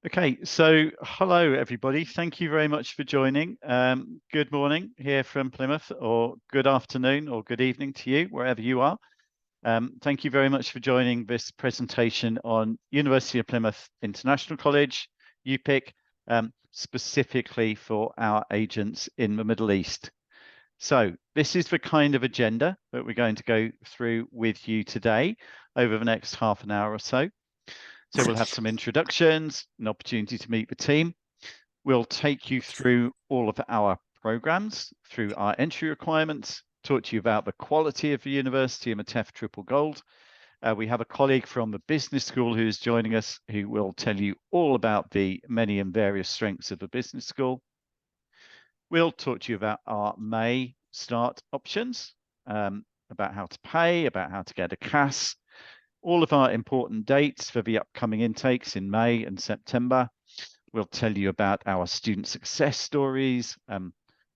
Okay, so hello everybody. Thank you very much for joining. Good morning here from Plymouth, or good afternoon or good evening to you, wherever you are. Thank you very much for joining this presentation on University of Plymouth International College, UPIC, specifically for our agents in the Middle East. So this is the kind of agenda that we're going to go through with you today over the next half an hour or so. So we'll have some introductions, an opportunity to meet the team. We'll take you through all of our programs, through our entry requirements, talk to you about the quality of the university and the TEF Triple Gold. We have a colleague from the business school who is joining us, who will tell you all about the many and various strengths of the business school. We'll talk to you about our May start options, about how to pay, about how to get a CAS, all of our important dates for the upcoming intakes in May and September. We'll tell you about our student success stories,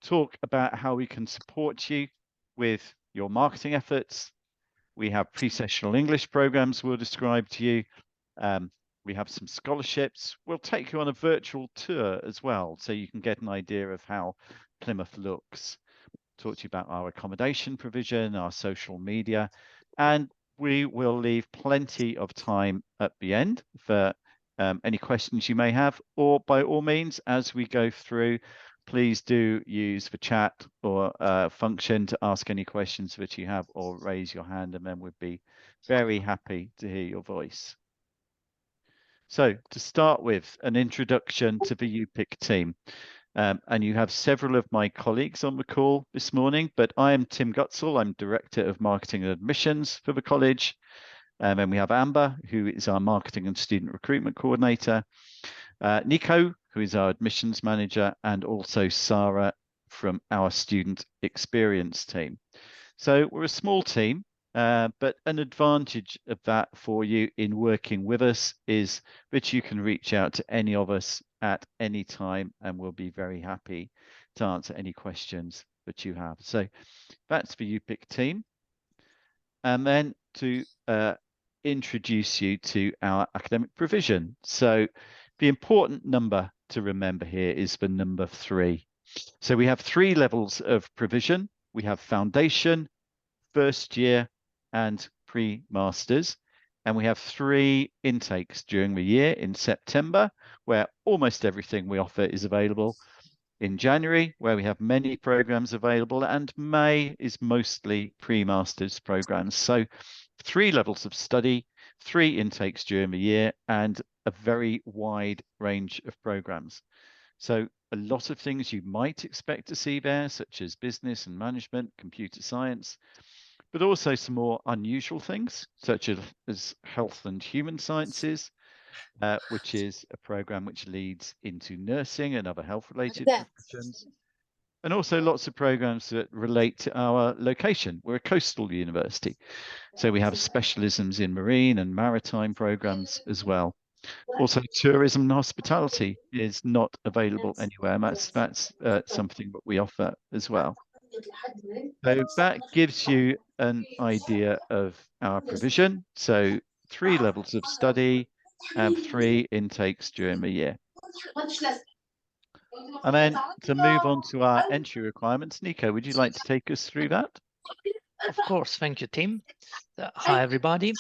talk about how we can support you with your marketing efforts. We have pre-sessional English programs we'll describe to you. We have some scholarships. We'll take you on a virtual tour as well, so you can get an idea of how Plymouth looks. Talk to you about our accommodation provision, our social media, and we will leave plenty of time at the end for any questions you may have, or by all means, as we go through, please do use the chat or function to ask any questions that you have, or raise your hand, and then we'd be very happy to hear your voice. So to start with, an introduction to the UPIC team. And you have several of my colleagues on the call this morning, but I am Tim Gutzel. I'm Director of Marketing and Admissions for the college. And we have Amber, who is our Marketing and Student Recruitment Coordinator. Nico, who is our Admissions Manager, and also Sarah from our Student Experience team. So we're a small team, but an advantage of that for you in working with us is that you can reach out to any of us at any time, and we'll be very happy to answer any questions that you have. So that's the UPIC team. And then to introduce you to our academic provision. So the important number to remember here is the number 3. So we have 3 levels of provision. We have foundation, first year, and pre-masters. And we have 3 intakes during the year in September, where almost everything we offer is available. In January, where we have many programs available, and May is mostly pre-masters programs. So 3 levels of study, 3 intakes during the year, and a very wide range of programs. So a lot of things you might expect to see there, such as business and management, computer science, but also some more unusual things, such as health and human sciences, which is a program which leads into nursing and other health-related professions. And also lots of programs that relate to our location. We're a coastal university, so we have specialisms in marine and maritime programs as well. Also, tourism and hospitality is not available anywhere, and that's something that we offer as well. So that gives you an idea of our provision. So 3 levels of study and 3 intakes during the year. And then to move on to our entry requirements, Nico, would you like to take us through that? Of course, thank you, Tim. Hi, everybody.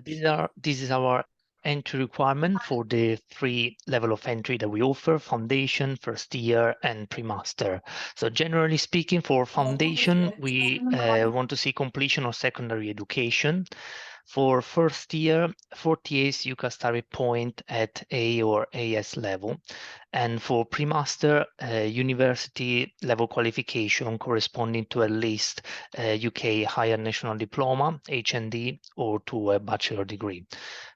This is our entry requirement for the 3 level of entry that we offer: foundation, first year, and pre-master. So generally speaking, for foundation, we want to see completion of secondary education. For first year, 48 UCAS study point at A or AS level. And for pre-master, university level qualification corresponding to at least UK Higher National Diploma, HND, or to a bachelor degree.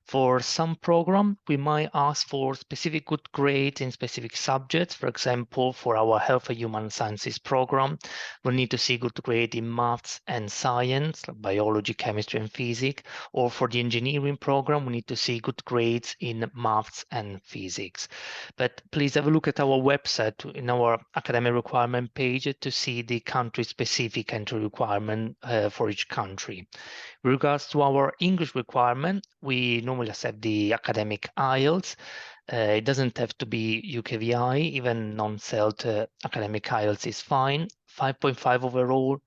For some program, we might ask for specific good grades in specific subjects. For example, for our Health and Human Sciences program, we'll need to see good grade in maths and science, like biology, chemistry, and physics. Or for the engineering program, we need to see good grades in maths and physics. But please have a look at our website in our academic requirement page to see the country-specific entry requirement for each country. With regards to our English requirement, we normally accept the academic IELTS. It doesn't have to be UKVI, even non-CELT academic IELTS is fine. 5.5 overall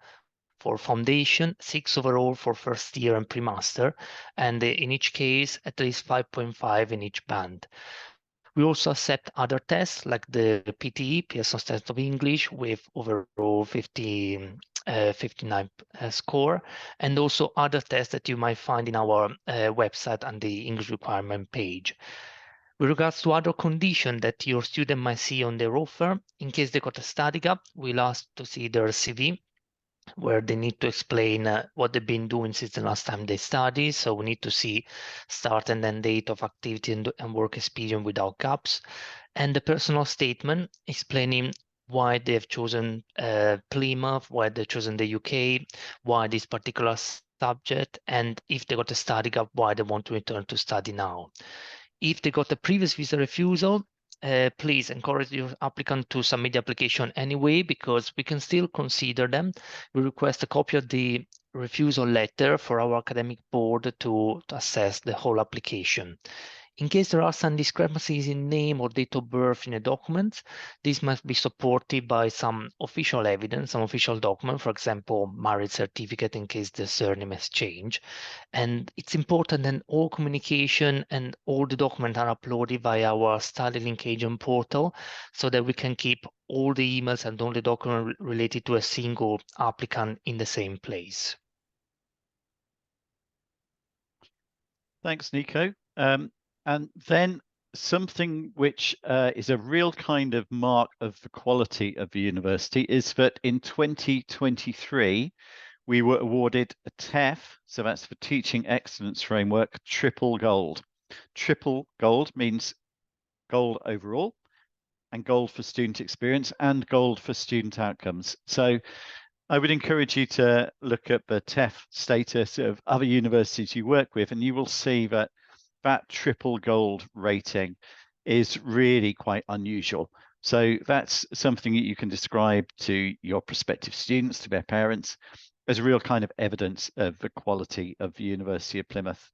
for foundation, 6 overall for first year and pre-master, and in each case, at least 5.5 in each band. We also accept other tests like the PTE, Pearson's Test of English, with overall 59 score, and also other tests that you might find in our website on the English requirement page. With regards to other conditions that your student might see on their offer, in case they got a study gap, we'll ask to see their CV, where they need to explain what they've been doing since the last time they studied. So we need to see start and end date of activity and work experience without gaps. And the personal statement explaining why they've chosen Plymouth, why they've chosen the UK, why this particular subject, and if they got a study gap, why they want to return to study now. If they got a previous visa refusal, please encourage your applicant to submit the application anyway, because we can still consider them. We request a copy of the refusal letter for our academic board to assess the whole application. In case there are some discrepancies in name or date of birth in a document, this must be supported by some official evidence, some official document, for example, marriage certificate in case the surname has changed. And it's important that all communication and all the documents are uploaded via our Study Link Agent portal so that we can keep all the emails and all the documents related to a single applicant in the same place. Thanks, Nico. And then something which is a real kind of mark of the quality of the university is that in 2023, we were awarded a TEF, so that's the Teaching Excellence Framework, triple gold. Triple gold means gold overall, and gold for student experience, and gold for student outcomes. So I would encourage you to look at the TEF status of other universities you work with, and you will see that that triple gold rating is really quite unusual. So that's something that you can describe to your prospective students, to their parents, as a real kind of evidence of the quality of the University of Plymouth.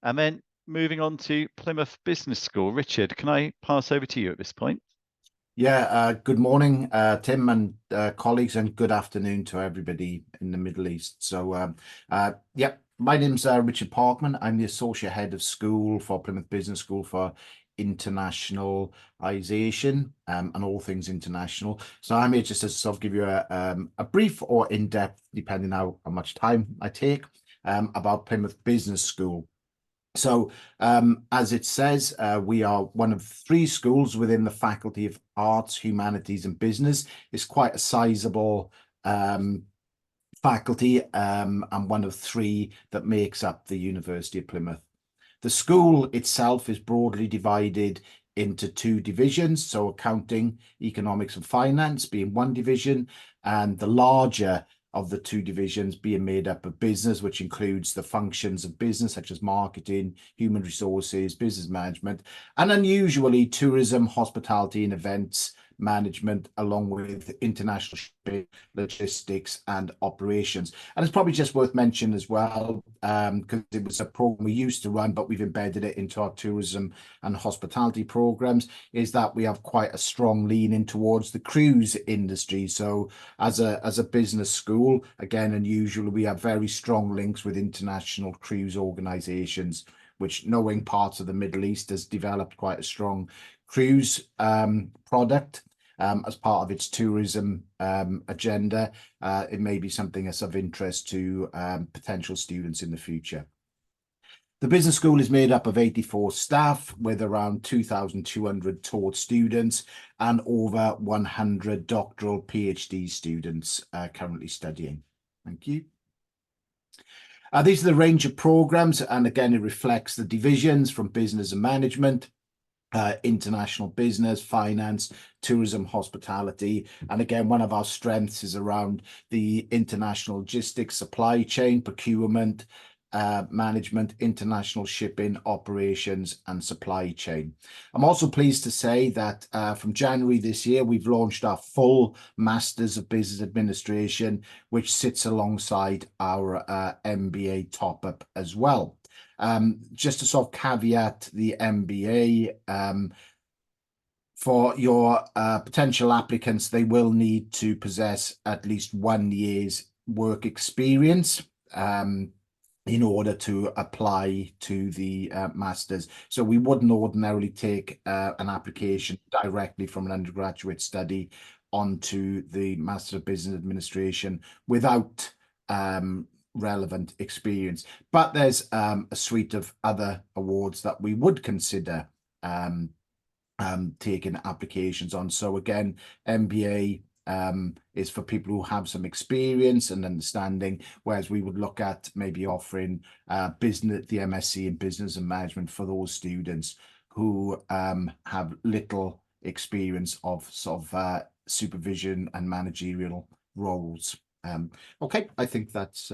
And then moving on to Plymouth Business School. Richard, can I pass over to you at this point? Yeah, good morning, Tim and colleagues, and good afternoon to everybody in the Middle East. So, yeah, my name's Richard Parkman. I'm the Associate Head of School for Plymouth Business School for internationalization and all things international. So I'm here just to sort of give you a brief or in-depth, depending how much time I take, about Plymouth Business School. So, as it says, we are one of 3 schools within the Faculty of Arts, Humanities and Business. It's quite a sizable faculty and one of 3 that makes up the University of Plymouth. The school itself is broadly divided into 2 divisions, so accounting, economics and finance being one division, and the larger of the 2 divisions being made up of business, which includes the functions of business such as marketing, human resources, business management, and unusually tourism, hospitality and events management, along with international shipping, logistics and operations. And it's probably just worth mentioning as well, because it was a program we used to run, but we've embedded it into our tourism and hospitality programs, is that we have quite a strong lean in towards the cruise industry. So as a business school, again, unusually, we have very strong links with international cruise organizations, which, knowing parts of the Middle East, has developed quite a strong cruise product as part of its tourism agenda. It may be something that's of interest to potential students in the future. The business school is made up of 84 staff with around 2,200 taught students and over 100 doctoral PhD students currently studying. Thank you. These are the range of programs, and again, it reflects the divisions from business and management, international business, finance, tourism, hospitality. And again, one of our strengths is around the international logistics, supply chain, procurement, management, international shipping, operations and supply chain. I'm also pleased to say that from January this year, we've launched our full Masters of Business Administration, which sits alongside our MBA top-up as well. Just to sort of caveat the MBA, for your potential applicants, they will need to possess at least 1 year's work experience in order to apply to the Masters. So we wouldn't ordinarily take an application directly from an undergraduate study onto the Master of Business Administration without relevant experience. But there's a suite of other awards that we would consider taking applications on. So again, MBA is for people who have some experience and understanding, whereas we would look at maybe offering business, the MSc in Business and Management for those students who have little experience of sort of supervision and managerial roles. Okay, I think that's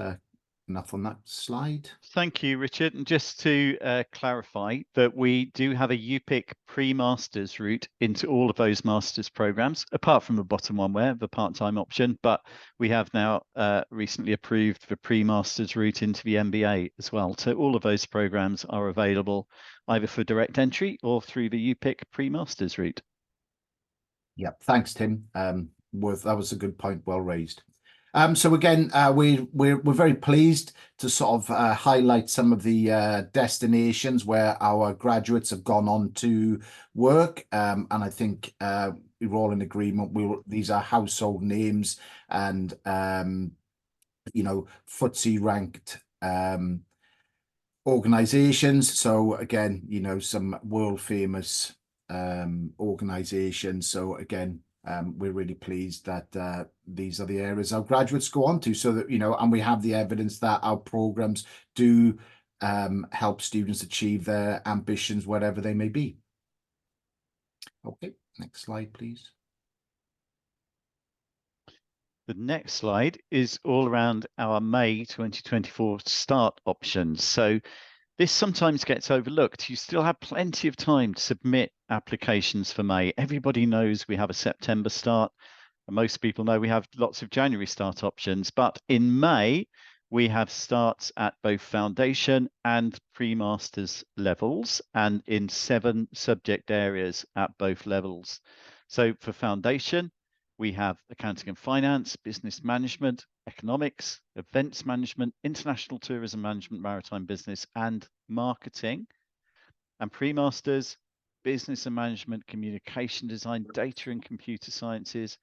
enough on that slide. Thank you, Richard. And just to clarify that we do have a UPIC pre-masters route into all of those masters programs, apart from the bottom one where the part-time option, but we have now recently approved the pre-masters route into the MBA as well. So all of those programs are available either for direct entry or through the UPIC pre-masters route. Yeah, thanks, Tim. That was a good point, well raised. So again, we're very pleased to sort of highlight some of the destinations where our graduates have gone on to work, and I think we're all in agreement. These are household names and you know, FTSE ranked organizations. So again, you know, some world famous organizations. So again, we're really pleased that these are the areas our graduates go on to, so that, you know, and we have the evidence that our programs do help students achieve their ambitions, whatever they may be. Okay, next slide, please. The next slide is all around our May 2024 start options. So this sometimes gets overlooked. You still have plenty of time to submit applications for May. Everybody knows we have a September start, and most people know we have lots of January start options. But in May, we have starts at both foundation and pre-masters levels, and in 7 subject areas at both levels. So for foundation, we have accounting and finance, business management, economics, events management, international tourism management, maritime business, and marketing. And pre-masters, business and management, communication design, data and computer sciences,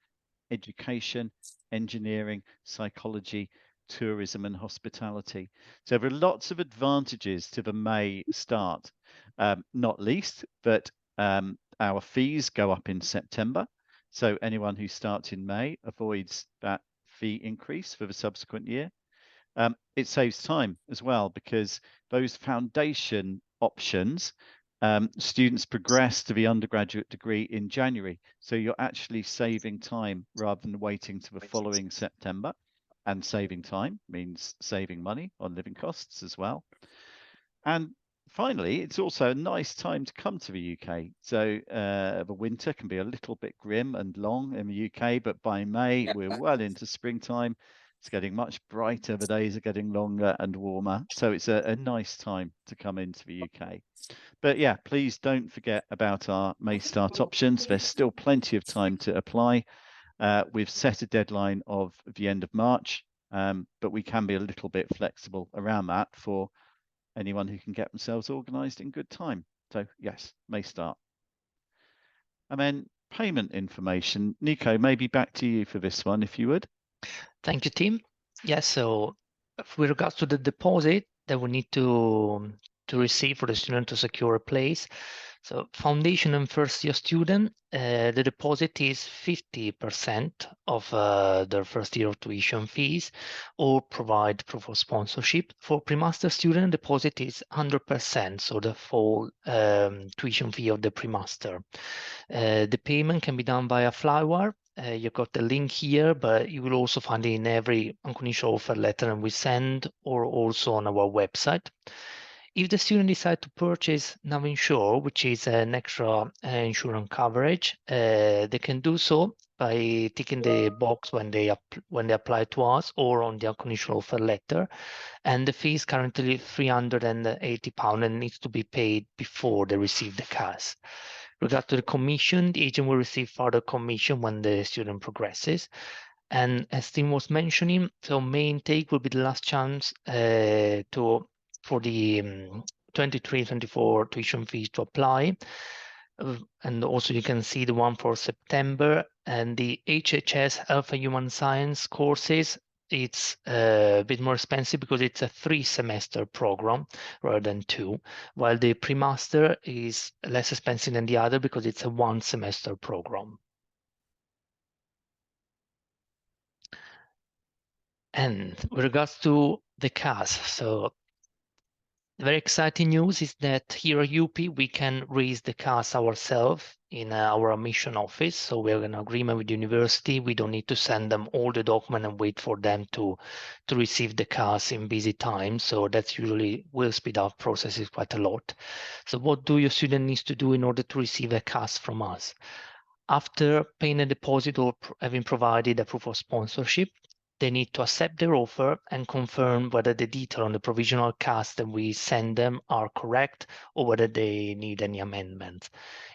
education, engineering, psychology, tourism, and hospitality. So there are lots of advantages to the May start, not least that our fees go up in September. So anyone who starts in May avoids that fee increase for the subsequent year. It saves time as well, because those foundation options, students progress to the undergraduate degree in January. So you're actually saving time rather than waiting to the following September. And saving time means saving money on living costs as well. And finally, it's also a nice time to come to the UK. So the winter can be a little bit grim and long in the UK, but by May, we're well into springtime. It's getting much brighter. The days are getting longer and warmer. So it's a nice time to come into the UK. But yeah, please don't forget about our May start options. There's still plenty of time to apply. We've set a deadline of the end of March, but we can be a little bit flexible around that for anyone who can get themselves organised in good time. So yes, May start. And then payment information. Nico, maybe back to you for this one, if you would. Thank you, Tim. Yes, so with regards to the deposit that we need to receive for the student to secure a place. So foundation and first year student, the deposit is 50% of their first year of tuition fees, or provide proof of sponsorship. For pre-master student, deposit is 100%, so the full tuition fee of the pre-master. The payment can be done via Flywire. You've got the link here, but you will also find it in every unconditional offer letter and we send, or also on our website. If the student decides to purchase Navinsure, which is an extra insurance coverage, they can do so by ticking the box when they apply to us or on the unconditional offer letter. And the fee is currently £380 and needs to be paid before they receive the CAS. Regard to the commission, the agent will receive further commission when the student progresses. And as Tim was mentioning, so May intake will be the last chance for the 23-24 tuition fees to apply. And also you can see the one for September, and the HHS Health and Human Science courses. It's a bit more expensive because it's a 3-semester program rather than 2, while the pre-master is less expensive than the other because it's a 1-semester program. And with regards to the CAS, so the very exciting news is that here at UP we can raise the CAS ourselves in our admission office. So we have an agreement with the university. We don't need to send them all the document and wait for them to receive the CAS in busy time. So that's usually will speed up processes quite a lot. So what do your student needs to do in order to receive a CAS from us? After paying a deposit or having provided a proof of sponsorship, they need to accept their offer and confirm whether the detail on the provisional CAS that we send them are correct or whether they need any amendments.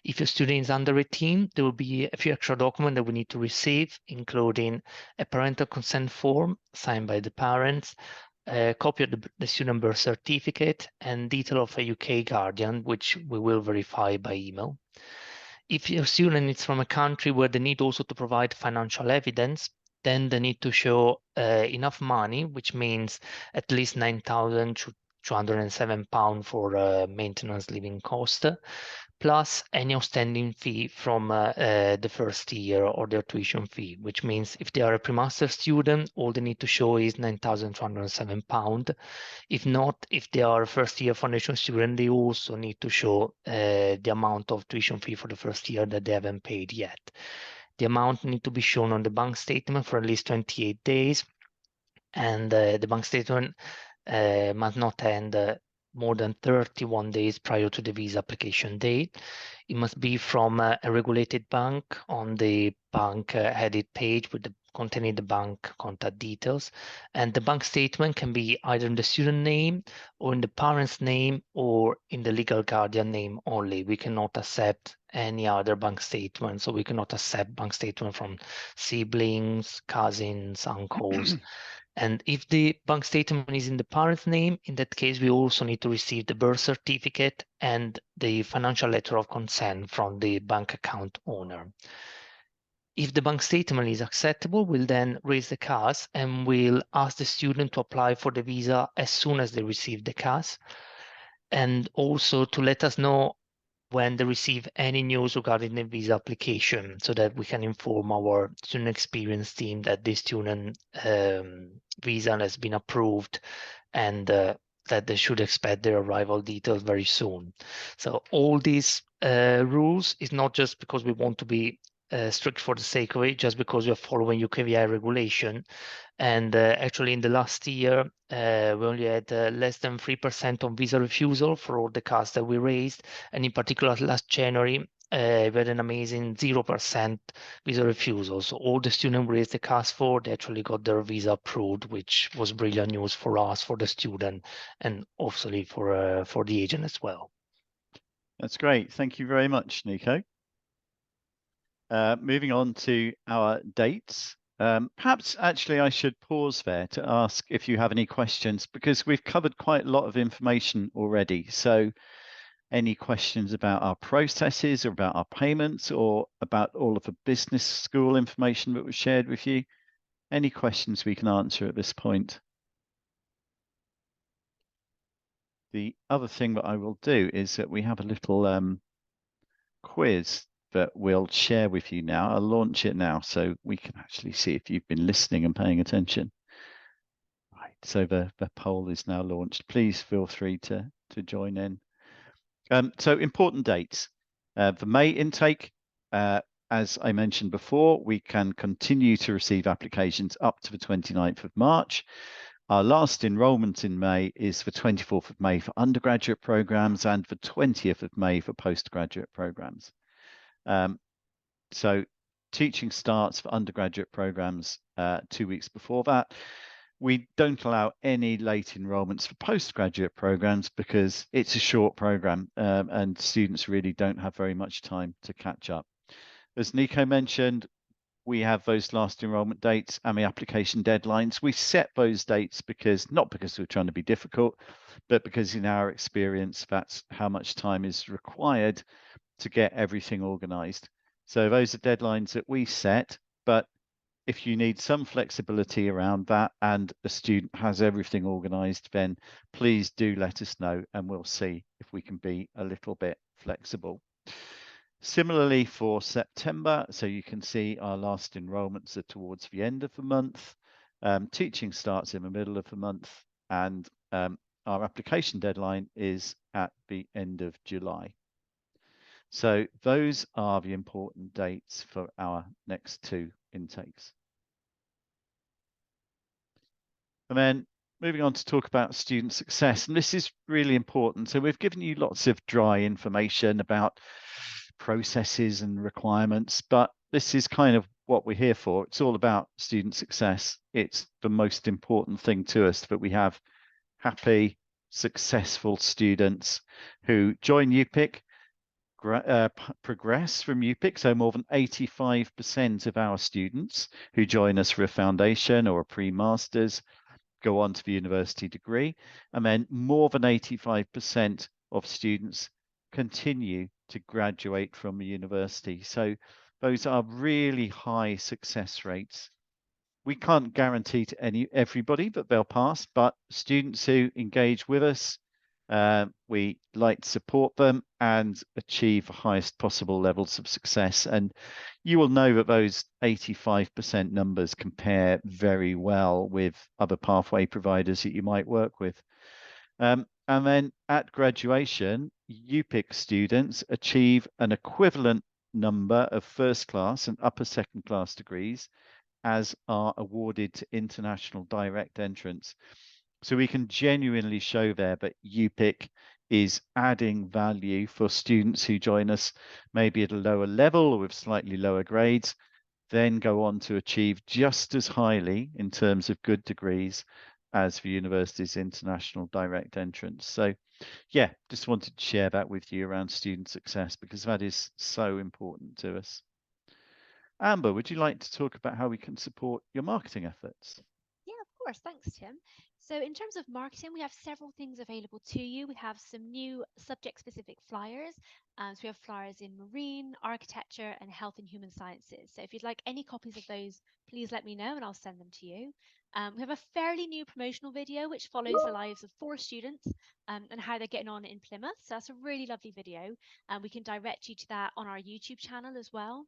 If your student is under 18, there will be a few extra documents that we need to receive, including a parental consent form signed by the parents, a copy of the student birth certificate, and detail of a UK guardian, which we will verify by email. If your student is from a country where they need also to provide financial evidence, then they need to show enough money, which means at least £9,207 for maintenance living cost, plus any outstanding fee from the first year or their tuition fee, which means if they are a pre-master student, all they need to show is £9,207. If not, if they are a first-year foundation student, they also need to show the amount of tuition fee for the first year that they haven't paid yet. The amount need to be shown on the bank statement for at least 28 days, and the bank statement must not end more than 31 days prior to the visa application date. It must be from a regulated bank on the bank headed page with containing the bank contact details. And the bank statement can be either in the student name or in the parent's name or in the legal guardian name only. We cannot accept any other bank statement. So we cannot accept bank statement from siblings, cousins, uncles. And if the bank statement is in the parent's name, in that case, we also need to receive the birth certificate and the financial letter of consent from the bank account owner. If the bank statement is acceptable, we'll then raise the CAS and we'll ask the student to apply for the visa as soon as they receive the CAS, and also to let us know when they receive any news regarding the visa application so that we can inform our student experience team that the student visa has been approved and that they should expect their arrival details very soon. So all these rules is not just because we want to be strict for the sake of it, just because we are following UKVI regulation. And actually in the last year, we only had less than 3% on visa refusal for all the CAS that we raised. And in particular, last January, we had an amazing 0% visa refusal. So all the students raised the CAS for, they actually got their visa approved, which was brilliant news for us, for the student, and obviously for the agent as well. That's great. Thank you very much, Nico. Moving on to our dates. Perhaps actually I should pause there to ask if you have any questions, because we've covered quite a lot of information already. So any questions about our processes or about our payments or about all of the business school information that was shared with you? Any questions we can answer at this point? The other thing that I will do is that we have a little quiz that we'll share with you now. I'll launch it now so we can actually see if you've been listening and paying attention. Right, so the poll is now launched. Please feel free to join in. So important dates. The May intake, as I mentioned before, we can continue to receive applications up to the 29th of March. Our last enrolment in May is the 24th of May for undergraduate programs and the 20th of May for postgraduate programs. So teaching starts for undergraduate programs 2 weeks before that. We don't allow any late enrollments for postgraduate programs because it's a short program and students really don't have very much time to catch up. As Nico mentioned, we have those last enrollment dates and the application deadlines. We set those dates not because we're trying to be difficult, but because in our experience, that's how much time is required to get everything organized. So those are deadlines that we set, but if you need some flexibility around that and a student has everything organized, then please do let us know and we'll see if we can be a little bit flexible. Similarly for September, so you can see our last enrollments are towards the end of the month. Teaching starts in the middle of the month, and our application deadline is at the end of July. So those are the important dates for our next 2 intakes. And then moving on to talk about student success, and this is really important. So we've given you lots of dry information about processes and requirements, but this is kind of what we're here for. It's all about student success. It's the most important thing to us that we have happy, successful students who join UPIC, progress from UPIC. So more than 85% of our students who join us for a foundation or a pre-masters go on to the university degree, and then more than 85% of students continue to graduate from the university. So those are really high success rates. We can't guarantee to everybody that they'll pass, but students who engage with us, we like to support them and achieve the highest possible levels of success. And you will know that those 85% numbers compare very well with other pathway providers that you might work with. And then at graduation, UPIC students achieve an equivalent number of first class and upper second class degrees as are awarded to international direct entrance. So we can genuinely show there that UPIC is adding value for students who join us maybe at a lower level or with slightly lower grades, then go on to achieve just as highly in terms of good degrees as the university's international direct entrance. So yeah, just wanted to share that with you around student success because that is so important to us. Amber, would you like to talk about how we can support your marketing efforts? Yeah, of course. Thanks, Tim. So in terms of marketing, we have several things available to you. We have some new subject-specific flyers. So we have flyers in marine, architecture, and health and human sciences. So if you'd like any copies of those, please let me know and I'll send them to you. We have a fairly new promotional video which follows the lives of 4 students and how they're getting on in Plymouth. So that's a really lovely video. We can direct you to that on our YouTube channel as well.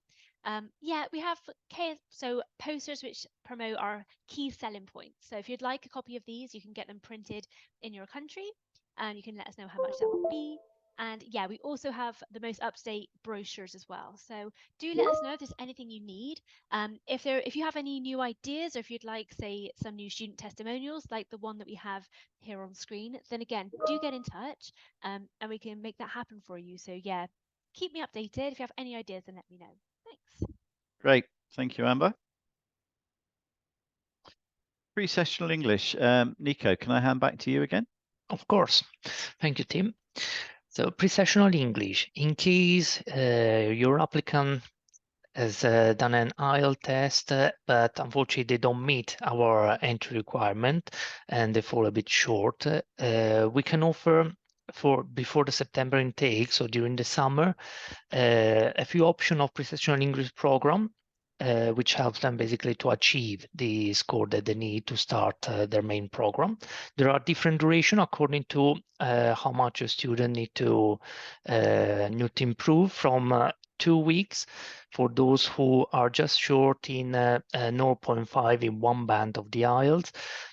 Yeah, we have posters which promote our key selling points. So if you'd like a copy of these, you can get them printed in your country and you can let us know how much that would be. And yeah, we also have the most up-to-date brochures as well. So do let us know if there's anything you need. If you have any new ideas or if you'd like, say, some new student testimonials like the one that we have here on screen, then again, do get in touch and we can make that happen for you. So yeah, keep me updated. If you have any ideas, then let me know. Thanks. Great. Thank you, Amber. Pre-sessional English. Nico, can I hand back to you again? Of course. Thank you, Tim. So pre-sessional English, in case your applicant has done an IELTS test, but unfortunately they don't meet our entry requirement and they fall a bit short, we can offer before the September intake, so during the summer, a few options of pre-sessional English program, which helps them basically to achieve the score that they need to start their main program. There are different duration according to how much a student need to improve, from 2 weeks for those who are just short in 0.5 in one band of the IELTS,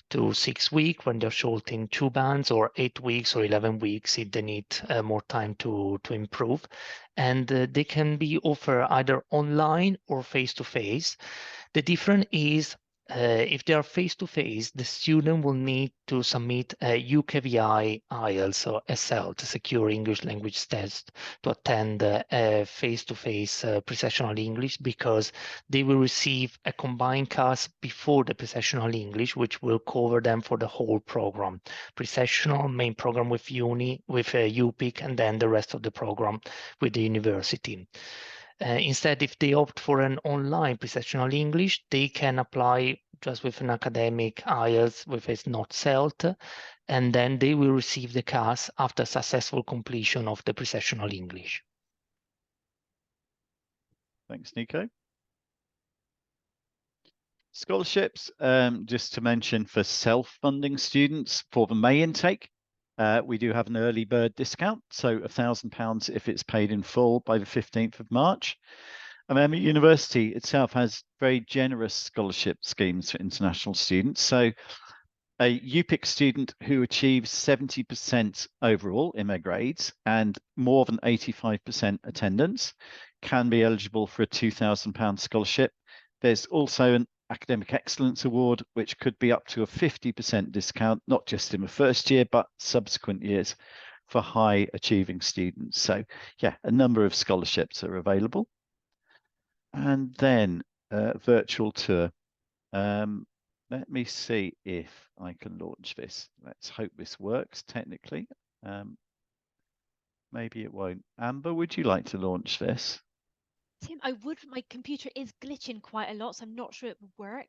to 6 weeks when they're short in 2 bands, or 8 weeks or 11 weeks if they need more time to improve. And they can be offered either online or face-to-face. The difference is if they are face-to-face, the student will need to submit a UKVI IELTS or SL, the Secure English Language Test, to attend a face-to-face pre-sessional English, because they will receive a combined class before the pre-sessional English, which will cover them for the whole program. Pre-sessional, main program with UPIC, and then the rest of the program with the university. Instead, if they opt for an online pre-sessional English, they can apply just with an academic IELTS with its not CELT, and then they will receive the class after successful completion of the pre-sessional English. Thanks, Nico. Scholarships, just to mention, for self-funding students for the May intake, we do have an early bird discount, so £1,000 if it's paid in full by the 15th of March. And then the university itself has very generous scholarship schemes for international students. So a UPIC student who achieves 70% overall in their grades and more than 85% attendance can be eligible for a £2,000 scholarship. There's also an Academic Excellence Award, which could be up to a 50% discount, not just in the first year, but subsequent years for high achieving students. So yeah, a number of scholarships are available. And then virtual tour. Let me see if I can launch this. Let's hope this works technically. Maybe it won't. Amber, would you like to launch this? Tim, I would. My computer is glitching quite a lot, so I'm not sure it would work.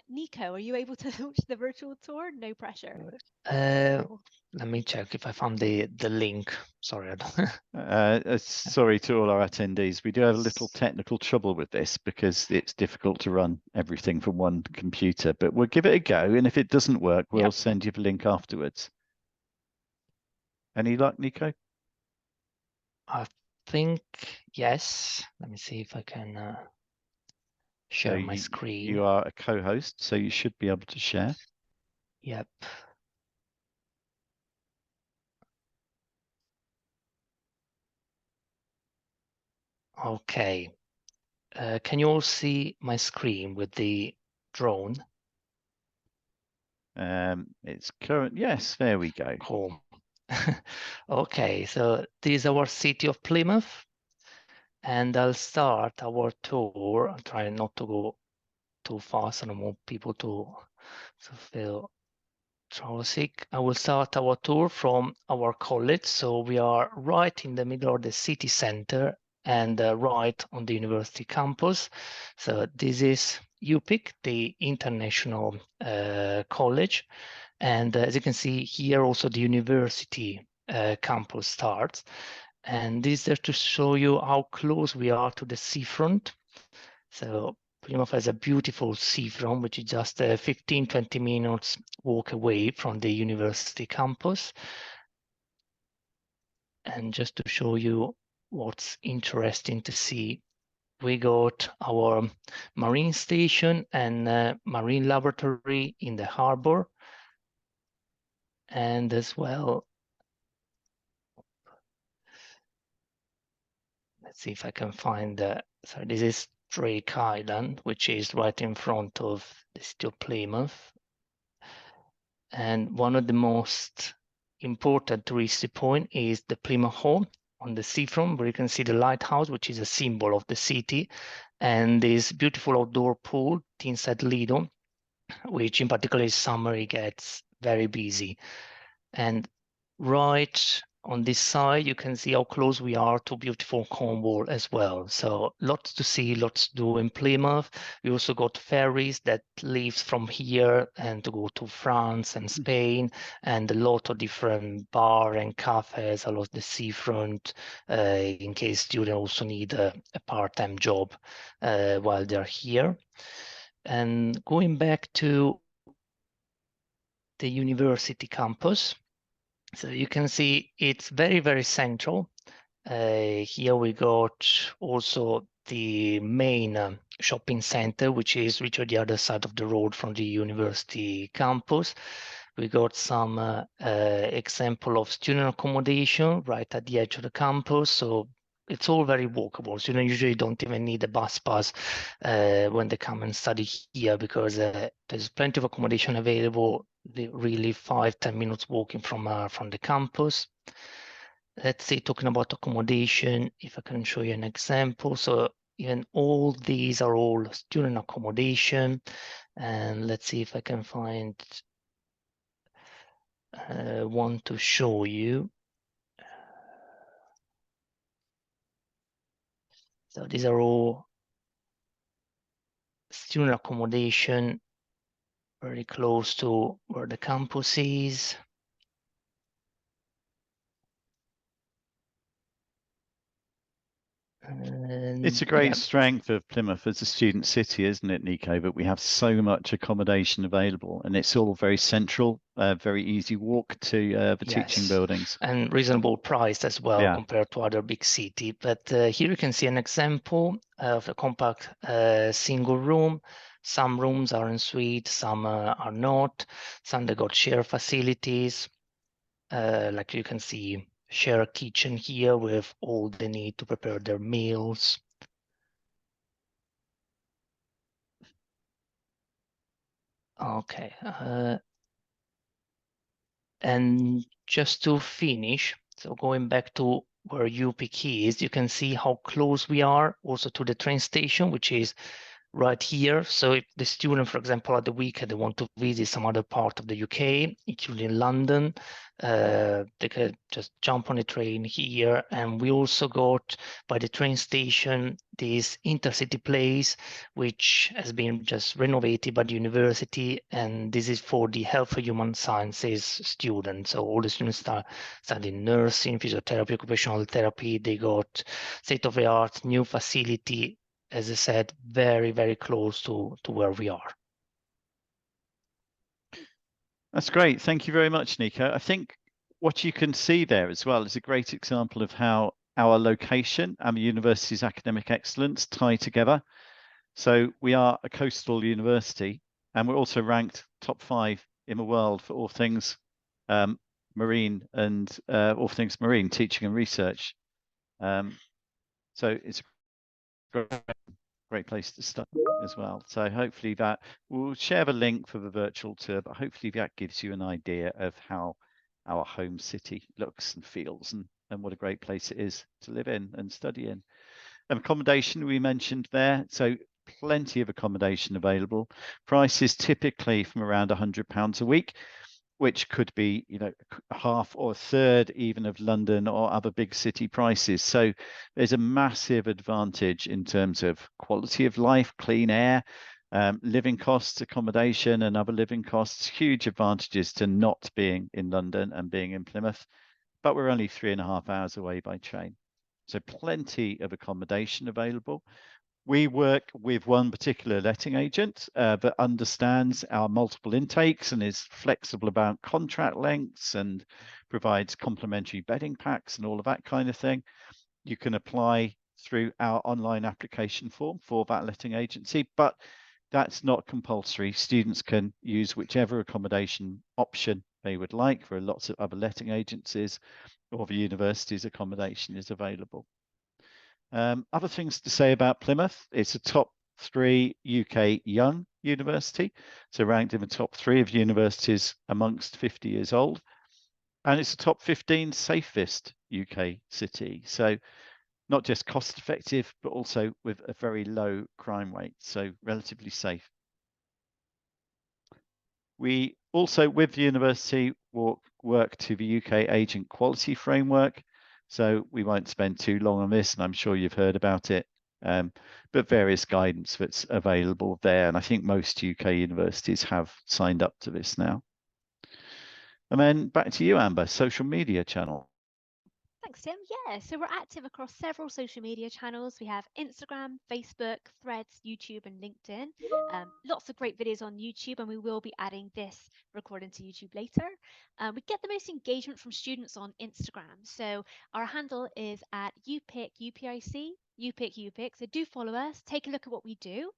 Nico, are you able to launch the virtual tour? No pressure. Let me check if I found the link. Sorry. Sorry to all our attendees. We do have a little technical trouble with this because it's difficult to run everything from one computer, but we'll give it a go. And if it doesn't work, we'll send you the link afterwards. Any luck, Nico? I think yes. Let me see if I can share my screen. You are a co-host, so you should be able to share. Yep. Okay. Can you all see my screen with the drone? It's current. Yes, there we go. Cool. Okay, so this is our city of Plymouth, and I'll start our tour. I'm trying not to go too fast. I don't want people to feel travel sick. I will start our tour from our college. So we are right in the middle of the city center and right on the university campus. So this is UPIC, the international college. And as you can see here, also the university campus starts. And this is there to show you how close we are to the seafront. So Plymouth has a beautiful seafront, which is just 15-20 minutes walk away from the university campus. And just to show you what's interesting to see, we got our marine station and marine laboratory in the harbor. And as well, let's see if I can find so this is Drake Island, which is right in front of the city of Plymouth. And one of the most important touristy point is the Plymouth Hall on the seafront, where you can see the lighthouse, which is a symbol of the city, and this beautiful outdoor pool, Tinside Lido, which in particular in summer it gets very busy. And right on this side, you can see how close we are to beautiful Cornwall as well. So lots to see, lots to do in Plymouth. We also got ferries that leaves from here and to go to France and Spain, and a lot of different bar and cafes along the seafront in case students also need a part-time job while they're here. And going back to the university campus, so you can see it's very, very central. Here we got also the main shopping center, which is on the other side of the road from the university campus. We got some example of student accommodation right at the edge of the campus. So it's all very walkable. So usually don't even need a bus pass when they come and study here, because there's plenty of accommodation available. Really 5-10 minutes walking from the campus. Let's say, talking about accommodation, if I can show you an example. So even all these are all student accommodation, and let's see if I can find one to show you. So these are all student accommodation, very close to where the campus is. It's a great strength of Plymouth as a student city, isn't it, Nico? That we have so much accommodation available, and it's all very central, very easy walk to the teaching buildings. And reasonable priced as well, compared to other big city. But here you can see an example of a compact single room. Some rooms are en suite, some are not. Some they got share facilities. Like you can see, share a kitchen here with all they need to prepare their meals. Okay. And just to finish, so going back to where UPIC is, you can see how close we are also to the train station, which is right here. So if the student, for example, at the weekend, they want to visit some other part of the UK, including London, they could just jump on the train here. And we also got, by the train station, this intercity place, which has been just renovated by the university. And this is for the health and human sciences students. So all the students start studying nursing, physiotherapy, occupational therapy. They got state-of-the-art new facility, as I said, very, very close to where we are. That's great. Thank you very much, Nico. I think what you can see there as well is a great example of how our location and the university's academic excellence tie together. So we are a coastal university, and we're also ranked top 5 in the world for all things marine and all things marine teaching and research. So it's a great place to start as well. So hopefully that we'll share the link for the virtual tour, but hopefully that gives you an idea of how our home city looks and feels, and what a great place it is to live in and study in. Accommodation we mentioned there, so plenty of accommodation available. Prices typically from around £100 a week, which could be, you know, half or a third even of London or other big city prices. So there's a massive advantage in terms of quality of life, clean air, living costs, accommodation and other living costs. Huge advantages to not being in London and being in Plymouth, but we're only 3.5 hours away by train. So plenty of accommodation available. We work with one particular letting agent that understands our multiple intakes and is flexible about contract lengths and provides complimentary bedding packs and all of that kind of thing. You can apply through our online application form for that letting agency, but that's not compulsory. Students can use whichever accommodation option they would like. There are lots of other letting agencies, or the university's accommodation is available. Other things to say about Plymouth, it's a top 3 UK young university, so ranked in the top 3 of universities amongst 50 years old. And it's a top 15 safest UK city. So not just cost effective, but also with a very low crime rate, so relatively safe. We also, with the university, work to the UK Agent Quality Framework. So we won't spend too long on this, and I'm sure you've heard about it, but various guidance that's available there. And I think most UK universities have signed up to this now. And then back to you, Amber, social media channel. Thanks, Tim. Yeah, so we're active across several social media channels. We have Instagram, Facebook, Threads, YouTube, and LinkedIn. Lots of great videos on YouTube, and we will be adding this recording to YouTube later. We get the most engagement from students on Instagram. So our handle is at UPIC, UPIC, UPIC, UPIC. So do follow us, take a look at what we do.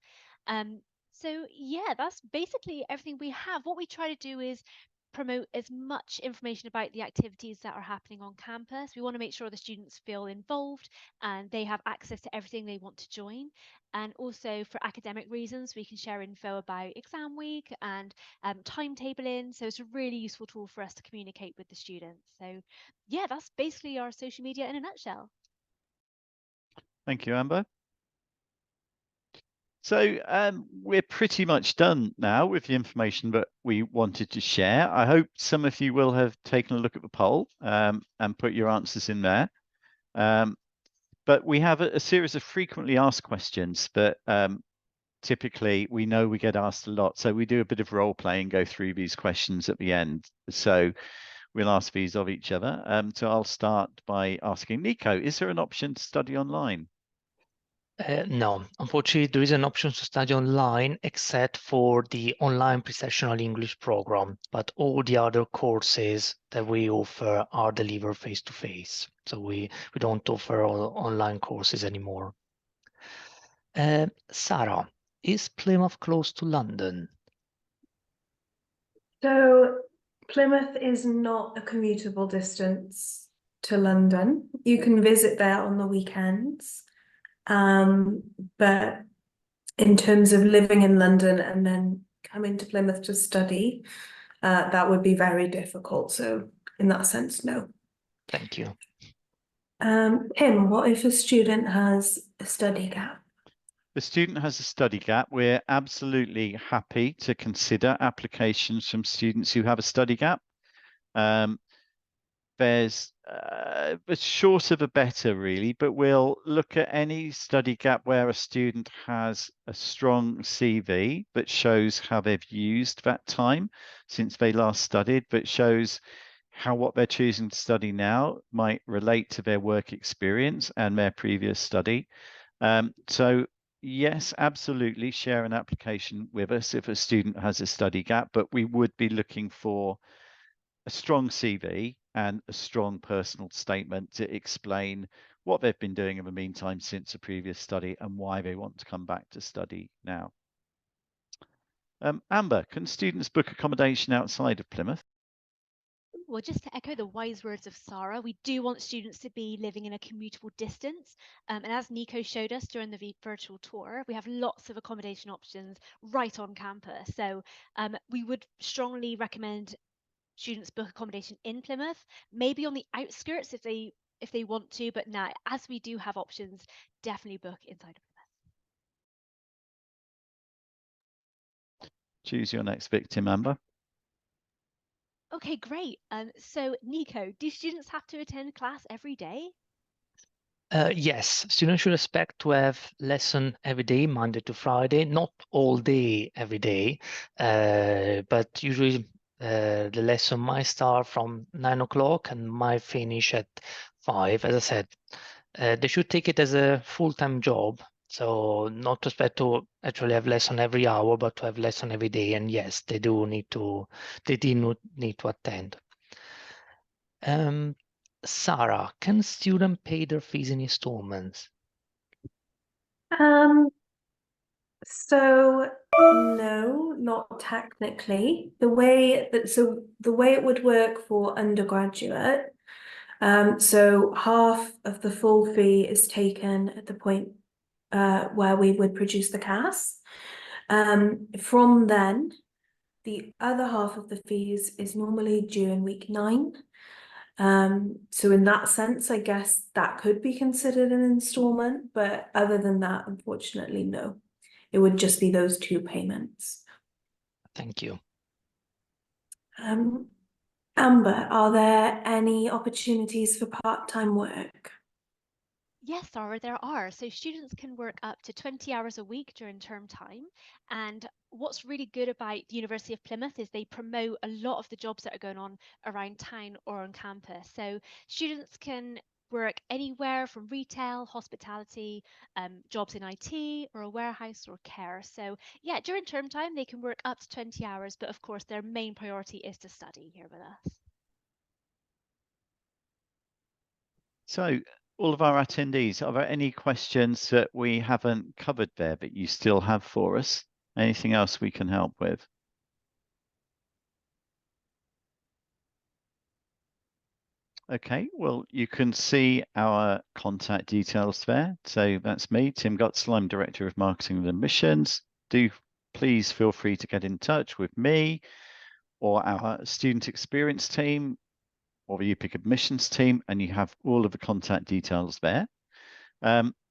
So yeah, that's basically everything we have. What we try to do is promote as much information about the activities that are happening on campus. We want to make sure the students feel involved and they have access to everything they want to join. And also for academic reasons, we can share info about exam week and timetabling. So it's a really useful tool for us to communicate with the students. So yeah, that's basically our social media in a nutshell. Thank you, Amber. So we're pretty much done now with the information that we wanted to share. I hope some of you will have taken a look at the poll and put your answers in there. But we have a series of frequently asked questions that typically we know we get asked a lot. So we do a bit of role play and go through these questions at the end. So we'll ask these of each other. So I'll start by asking Nico, is there an option to study online? No, unfortunately, there is an option to study online except for the online pre-sessional English program, but all the other courses that we offer are delivered face-to-face. So we don't offer all online courses anymore. Sarah, is Plymouth close to London? So Plymouth is not a commutable distance to London. You can visit there on the weekends. But in terms of living in London and then coming to Plymouth to study, that would be very difficult. So in that sense, no. Thank you. Tim, what if a student has a study gap? The student has a study gap. We're absolutely happy to consider applications from students who have a study gap. There's the shorter the better, really, but we'll look at any study gap where a student has a strong CV that shows how they've used that time since they last studied, but shows how what they're choosing to study now might relate to their work experience and their previous study. So yes, absolutely share an application with us if a student has a study gap, but we would be looking for a strong CV and a strong personal statement to explain what they've been doing in the meantime since a previous study and why they want to come back to study now. Amber, can students book accommodation outside of Plymouth? Well, just to echo the wise words of Sarah, we do want students to be living in a commutable distance. And as Nico showed us during the virtual tour, we have lots of accommodation options right on campus. So we would strongly recommend students book accommodation in Plymouth, maybe on the outskirts if they want to, but now as we do have options, definitely book inside of Plymouth. Choose your next victim, Amber. Okay, great. So Nico, do students have to attend class every day? Yes, students should expect to have lesson every day, Monday to Friday, not all day every day, but usually the lesson might start from 9 o'clock and might finish at 5. As I said, they should take it as a full-time job. So not to expect to actually have lesson every hour, but to have lesson every day. And yes, they do need to attend. Sarah, can students pay their fees in installments? So no, not technically. The way it would work for undergraduate, so half of the full fee is taken at the point where we would produce the CAS. From then, the other half of the fees is normally due in week 9. So in that sense, I guess that could be considered an installment, but other than that, unfortunately, no. It would just be those 2 payments. Thank you. Amber, are there any opportunities for part-time work? Yes, Sarah, there are. So students can work up to 20 hours a week during term time. And what's really good about the University of Plymouth is they promote a lot of the jobs that are going on around town or on campus. So students can work anywhere from retail, hospitality, jobs in IT or a warehouse or care. So yeah, during term time, they can work up to 20 hours, but of course their main priority is to study here with us. So all of our attendees, are there any questions that we haven't covered there that you still have for us? Anything else we can help with? Okay, well, you can see our contact details there. So that's me, Tim Gottsell. I'm Director of Marketing and Admissions. Do please feel free to get in touch with me or our student experience team or the UPIC admissions team, and you have all of the contact details there.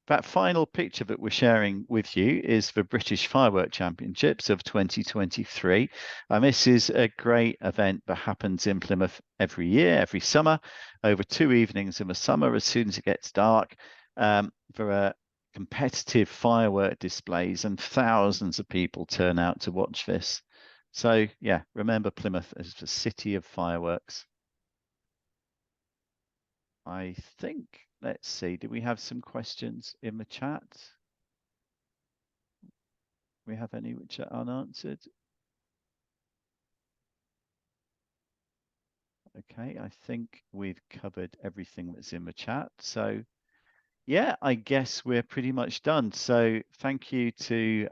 That final picture that we're sharing with you is the British Firework Championships of 2023. And this is a great event that happens in Plymouth every year, every summer, over 2 evenings in the summer. As soon as it gets dark, there are competitive firework displays and thousands of people turn out to watch this. So yeah, remember Plymouth as the city of fireworks. I think, let's see, do we have some questions in the chat? We have any which are unanswered? Okay, I think we've covered everything that's in the chat. So yeah, I guess we're pretty much done. So thank you to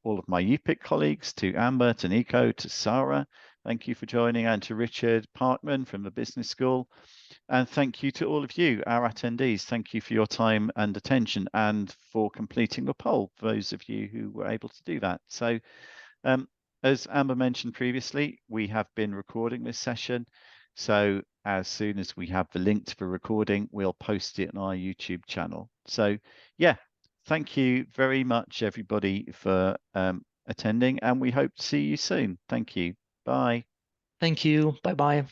all of my UPIC colleagues, to Amber, to Nico, to Sarah. Thank you for joining, and to Richard Parkman from the Business School. And thank you to all of you, our attendees. Thank you for your time and attention, and for completing the poll, for those of you who were able to do that. So as Amber mentioned previously, we have been recording this session. So as soon as we have the link to the recording, we'll post it on our YouTube channel. So yeah, thank you very much, everybody, for attending, and we hope to see you soon. Thank you. Bye. Thank you. Bye-bye.